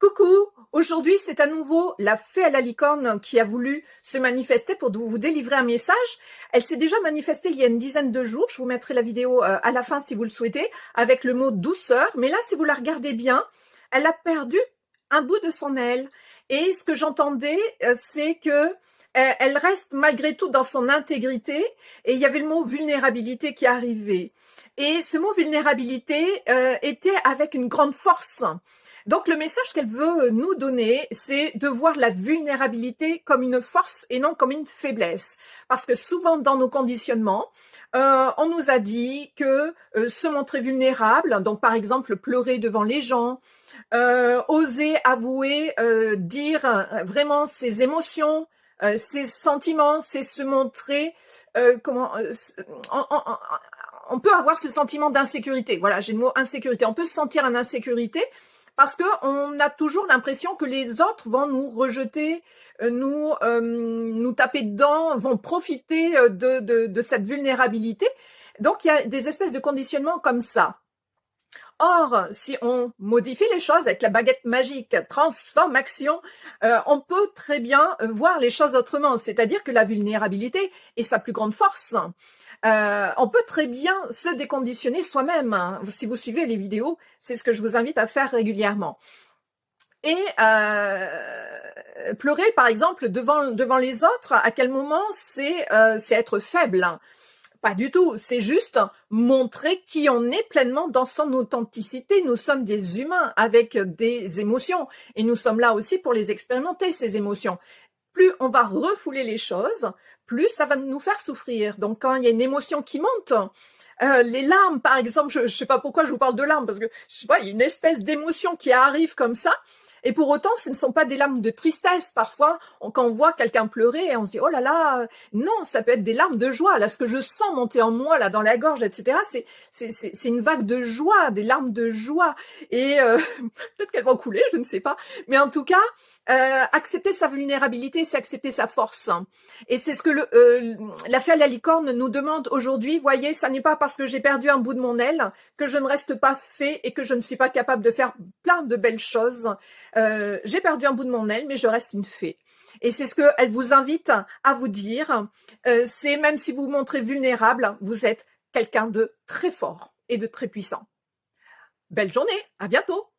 Coucou, aujourd'hui c'est à nouveau la fée à la licorne qui a voulu se manifester pour vous délivrer un message. Elle s'est déjà manifestée il y a une dizaine de jours, je vous mettrai la vidéo à la fin si vous le souhaitez, avec le mot douceur, mais là si vous la regardez bien, elle a perdu un bout de son aile. Et ce que j'entendais, c'est que elle reste malgré tout dans son intégrité, et il y avait le mot vulnérabilité qui arrivait. Et ce mot vulnérabilité était avec une grande force. Donc le message qu'elle veut nous donner, c'est de voir la vulnérabilité comme une force et non comme une faiblesse. Parce que souvent dans nos conditionnements, on nous a dit que se montrer vulnérable, donc par exemple pleurer devant les gens, oser avouer, dire vraiment ses émotions, ses sentiments, c'est se montrer on peut avoir ce sentiment d'insécurité. Voilà, j'ai le mot insécurité. On peut se sentir en insécurité parce qu'on a toujours l'impression que les autres vont nous rejeter, nous taper dedans, vont profiter de cette vulnérabilité. Donc, il y a des espèces de conditionnements comme ça. Or, si on modifie les choses avec la baguette magique, transformation, on peut très bien voir les choses autrement. C'est-à-dire que la vulnérabilité est sa plus grande force. On peut très bien se déconditionner soi-même. Si vous suivez les vidéos, c'est ce que je vous invite à faire régulièrement. Et pleurer, par exemple, devant les autres, à quel moment c'est être faible? Pas du tout, c'est juste montrer qui on est pleinement dans son authenticité. Nous sommes des humains avec des émotions et nous sommes là aussi pour les expérimenter, ces émotions. Plus on va refouler les choses, plus ça va nous faire souffrir. Donc quand il y a une émotion qui monte, les larmes par exemple, je sais pas pourquoi je vous parle de larmes, parce que je sais pas, il y a une espèce d'émotion qui arrive comme ça. Et pour autant, ce ne sont pas des larmes de tristesse. Parfois, quand on voit quelqu'un pleurer, on se dit « Oh là là !» Non, ça peut être des larmes de joie. Là, ce que je sens monter en moi, là, dans la gorge, etc., c'est une vague de joie, des larmes de joie. Et peut-être qu'elles vont couler, je ne sais pas. Mais en tout cas, accepter sa vulnérabilité, c'est accepter sa force. Et c'est ce que la fée à la licorne nous demande aujourd'hui. Voyez, ça n'est pas parce que j'ai perdu un bout de mon aile que je ne reste pas fée et que je ne suis pas capable de faire plein de belles choses. J'ai perdu un bout de mon aile, mais je reste une fée. Et c'est ce qu'elle vous invite à vous dire. C'est même si vous vous montrez vulnérable, vous êtes quelqu'un de très fort et de très puissant. Belle journée, à bientôt.